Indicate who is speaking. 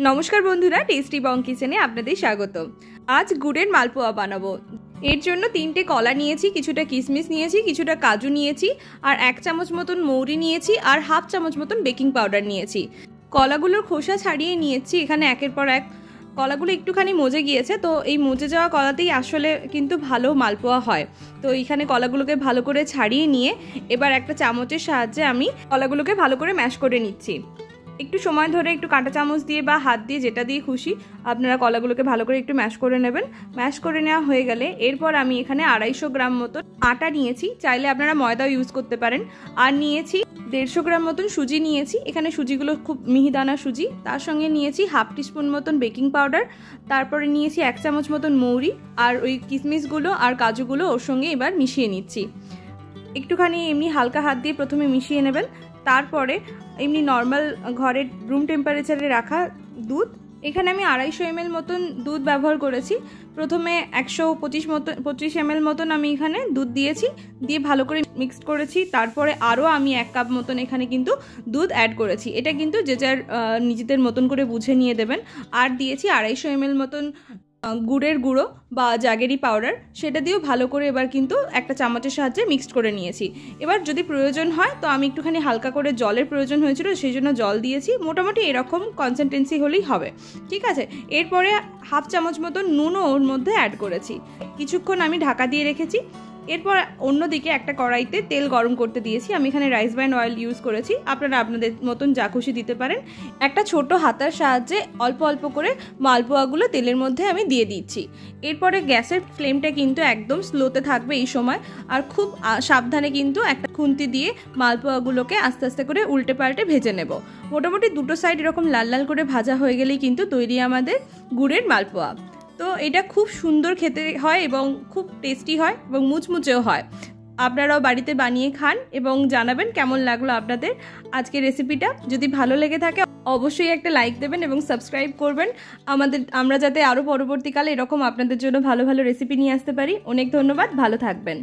Speaker 1: নমস্কার বন্ধুরা, টেস্টি বং কিচেনে আপনাদের স্বাগত। আজ গুড়ের মালপোয়া বানাবো। এর জন্য 3টে কলা নিয়েছি, কিছুটা কিশমিশ নিয়েছি, কিছুটা কাজু নিয়েছি, আর 1 চামচ মতন মৌরি নিয়েছি, আর হাফ চামচ মতন বেকিং পাউডার নিয়েছি। কলাগুলোর খোসা ছাড়িয়ে নিয়েছি। এখানে একের পর এক কলাগুলো একটুখানি মজে গিয়েছে, তো এই মজে যাওয়া কলাতেই আসলে কিন্তু ভালো মালপোয়া হয়। তো এইখানে কলাগুলোকে ভালো করে ছাড়িয়ে নিয়ে এবার একটা চামচের সাহায্যে আমি কলাগুলোকে ভালো করে ম্যাশ করে নিচ্ছি। একটু সময় ধরে একটু কাঁটা চামচ দিয়ে বা হাত দিয়ে, যেটা দিয়ে খুশি, আপনারা কলাগুলোকে ভালো করে একটু ম্যাশ করে নেবেন। ম্যাশ করে নেওয়া হয়ে গেলে এরপর আমি এখানে 250 গ্রাম মতন আটা নিয়েছি, চাইলে আপনারা ময়দাও ইউজ করতে পারেন। আর নিয়েছি 150 গ্রাম মতন সুজি নিয়েছি। এখানে সুজিগুলো খুব মিহিদানা সুজি। তার সঙ্গে নিয়েছি হাফ টিস্পুন মতন বেকিং পাউডার, তারপরে নিয়েছি 1 চামচ মতন মৌরি, আর ওই কিশমিশগুলো আর কাজুগুলো ওর সঙ্গে এবার মিশিয়ে নিচ্ছি। একটুখানি এমনি হালকা হাত দিয়ে প্রথমে মিশিয়ে নেবেন। তারপরে এমনি নর্মাল ঘরের রুম টেম্পারেচারে রাখা দুধ, এখানে আমি 250 ml মতন দুধ ব্যবহার করেছি। প্রথমে 125 ml মতন আমি এখানে দুধ দিয়েছি, দিয়ে ভালো করে মিক্সড করেছি। তারপরে আরও আমি 1 কাপ মতন এখানে কিন্তু দুধ অ্যাড করেছি। এটা কিন্তু যে যার নিজেদের মতন করে বুঝে নিয়ে দেবেন। আর দিয়েছি 250 ml মতন গুড়ের গুঁড়ো বা জাগেরি পাউডার, সেটা দিয়েও ভালো করে এবার কিন্তু একটা চামচের সাহায্যে মিক্সড করে নিয়েছি। এবার যদি প্রয়োজন হয় তো আমি একটুখানি হালকা করে জলের প্রয়োজন হয়েছিল, সেই জন্য জল দিয়েছি। মোটামুটি এরকম কনসিস্টেন্সি হলেই হবে, ঠিক আছে। এরপরে হাফ চামচ মতন নুনও ওর মধ্যে অ্যাড করেছি। কিছুক্ষণ আমি ঢাকা দিয়ে রেখেছি। এরপর অন্যদিকে একটা কড়াইতে তেল গরম করতে দিয়েছি। আমি এখানে রাইস ব্র্যান অয়েল ইউজ করেছি, আপনারা আপনাদের মতন যা খুশি দিতে পারেন। একটা ছোট হাতার সাহায্যে অল্প অল্প করে মালপোয়াগুলো তেলের মধ্যে আমি দিয়ে দিচ্ছি। এরপরে গ্যাসের ফ্লেমটা কিন্তু একদম স্লোতে থাকবে এই সময়, আর খুব সাবধানে কিন্তু একটা খুন্তি দিয়ে মালপোয়াগুলোকে আস্তে আস্তে করে উল্টে পাল্টে ভেজে নেব। মোটামুটি দুটো সাইড এরকম লাল লাল করে ভাজা হয়ে গেলেই কিন্তু তৈরি আমাদের গুড়ের মালপোয়া। তো এটা খুব সুন্দর খেতে হয় এবং খুব টেস্টি হয় এবং মুচমুচেও হয়। আপনারাও বাড়িতে বানিয়ে খান এবং জানাবেন কেমন লাগলো আপনাদের আজকের রেসিপিটা। যদি ভালো লেগে থাকে অবশ্যই একটা লাইক দেবেন এবং সাবস্ক্রাইব করবেন আমরা যাতে আরও পরবর্তীকালে এরকম আপনাদের জন্য ভালো ভালো রেসিপি নিয়ে আসতে পারি। অনেক ধন্যবাদ, ভালো থাকবেন।